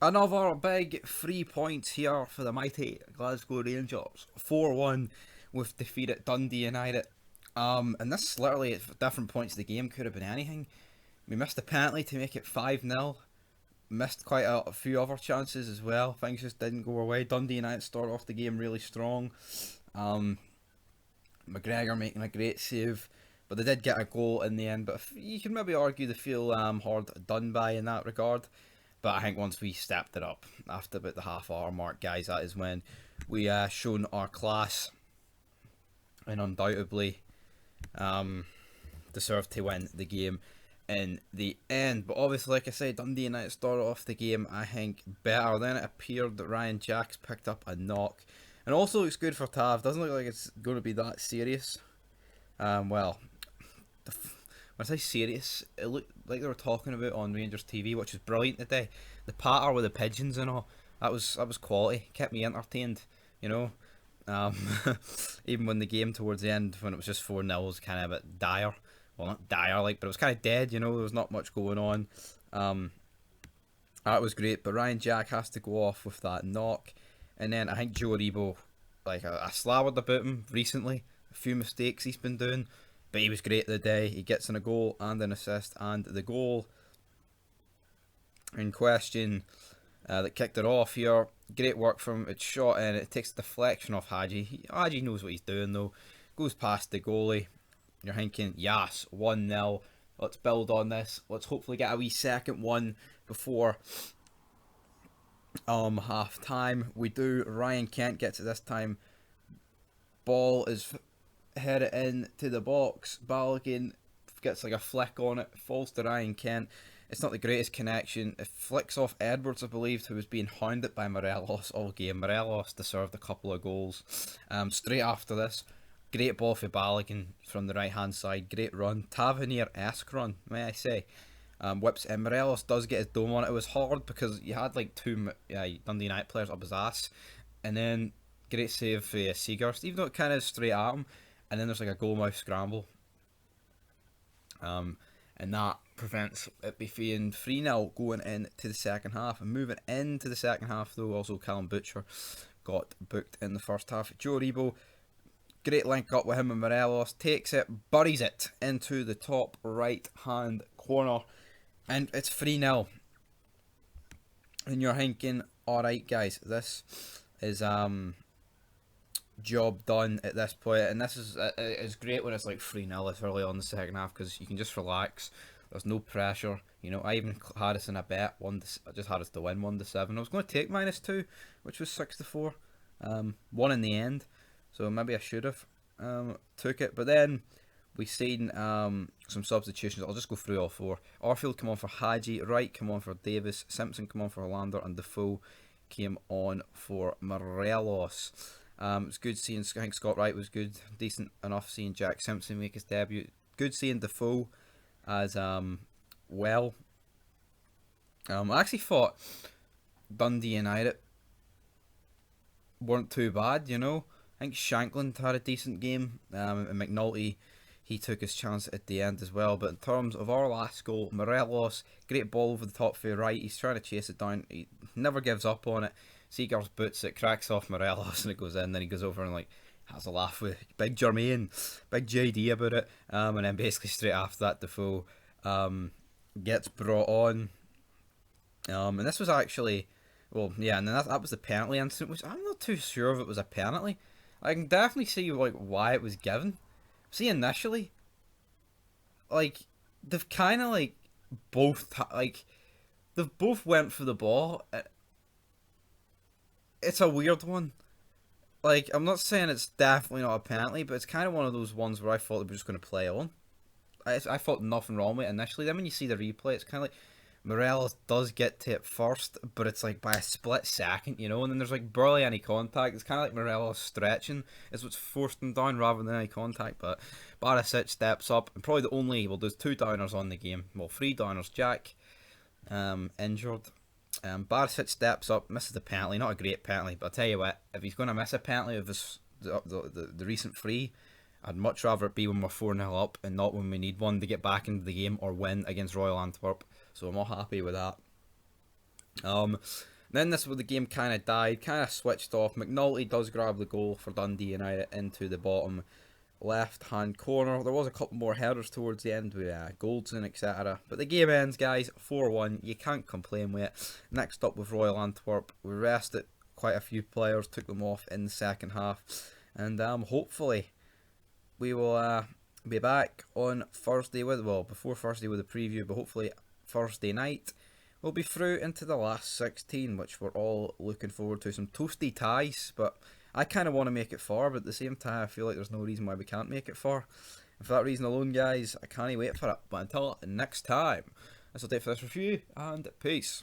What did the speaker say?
Another big 3 points here for the mighty Glasgow Rangers. 4-1 with defeat at Dundee United. And this literally at different points of the game could have been anything. We missed a penalty to make it 5-0. Missed quite a few other chances as well. Things just didn't go our way. Dundee United started off the game really strong. McGregor making a great save, but they did get a goal in the end. But you can maybe argue they feel hard done by in that regard. But I think once we stepped it up after about the half-hour mark, guys, that is when we shown our class and undoubtedly deserved to win the game in the end. But obviously, like I said, Dundee United started off the game, I think, better. Then it appeared that Ryan Jack's picked up a knock. And also looks good for Tav. Doesn't look like it's going to be that serious. Well, when I say serious, it looked like they were talking about on Rangers TV, which was brilliant today. The patter with the pigeons and all, that was quality. Kept me entertained, you know. Even when the game towards the end, when it was just 4-0, was kind of a bit dire. Well, not dire, like, but it was kind of dead, you know. There was not much going on. That was great, but Ryan Jack has to go off with that knock. And then I think Joe Aribo, like, I slavered about him recently. A few mistakes he's been doing. But he was great the day. He gets in a goal and an assist, and the goal in question that kicked it off here. Great work from him. It's shot in. It takes deflection off HAGI. HAGI knows what he's doing though. Goes past the goalie. You're thinking, yes, 1-0. Let's build on this. Let's hopefully get a wee second one before half time. We do. Ryan Kent gets it this time. Ball is headed into the box. Balogun gets like a flick on it, falls to Ryan Kent. It's not the greatest connection. It flicks off Edwards, I believe, who was being hounded by Morelos all game. Morelos deserved a couple of goals. Straight after this, great ball for Balogun from the right hand side. Great run, Tavernier-esque run, may I say. Whips and Morelos does get his dome on it. It was hard because you had like two Dundee United players up his ass, and then great save for Seaghurst, even though it kind of straight at him. And then there's like a goalmouth scramble. And that prevents it being 3-0 going into the second half. And moving into the second half though, also Callum Butcher got booked in the first half. Joe Aribo, great link up with him and Morelos, takes it, buries it into the top right hand corner. And it's 3-0. And you're thinking, alright guys, this is job done at this point, and this is it's great when it's like 3-0 this early on in the second half because you can just relax. There's no pressure, you know. I even had us in a bet. I just had us to win 1-7. I was going to take -2, which was 6-4. One in the end, so maybe I should have took it. But then we seen some substitutions. I'll just go through all four. Arfield come on for HAGI, Wright come on for Davis, Simpson come on for Hollander, and Defoe came on for Morelos. It's good seeing, I think Scott Wright was good, decent enough seeing Jack Simpson make his debut. Good seeing Defoe as well. I actually thought Dundee United weren't too bad, you know. I think Shankland had a decent game, and McNulty, he took his chance at the end as well. But in terms of our last goal, Morelos, great ball over the top for Wright. He's trying to chase it down. He never gives up on it. Seaghurst boots it, cracks off Morelos, and it goes in. Then he goes over and like has a laugh with Big Jermaine, Big JD about it. And then basically straight after that, Defoe gets brought on. And this was actually, well, yeah, and then that was the penalty incident, which I'm not too sure if it was a penalty. I can definitely see like why it was given. See, initially, like they've kind of like they've both went for the ball. It's a weird one. Like, I'm not saying it's definitely not a penalty, but it's kind of one of those ones where I thought they were just going to play on. I thought nothing wrong with it initially. Then when you see the replay, it's kind of like Morelos does get to it first, but it's like by a split second, you know, and then there's like barely any contact. It's kind of like Morelos stretching is what's forced him down rather than any contact. But Barisic steps up, and probably the only, well, there's 2 downers on the game. Well, 3 downers. Jack injured. Barisic steps up, misses the penalty. Not a great penalty, but I'll tell you what, if he's going to miss a penalty of the recent 3, I'd much rather it be when we're 4-0 up and not when we need one to get back into the game or win against Royal Antwerp. So I'm all happy with that. Then this where the game kind of died, kind of switched off. McNulty does grab the goal for Dundee United into the bottom left hand corner. There was a couple more headers towards the end with Goldson, etc. But the game ends, guys, 4-1. You can't complain with it. Next up with Royal Antwerp, we rested quite a few players, took them off in the second half, and hopefully we will be back on Thursday with, well, before Thursday with a preview, but hopefully Thursday night we'll be through into the last 16, which we're all looking forward to. Some toasty ties, but I kind of want to make it far, but at the same time I feel like there's no reason why we can't make it far. And for that reason alone, guys, I can't wait for it. But until next time, this will do it for this review, and peace.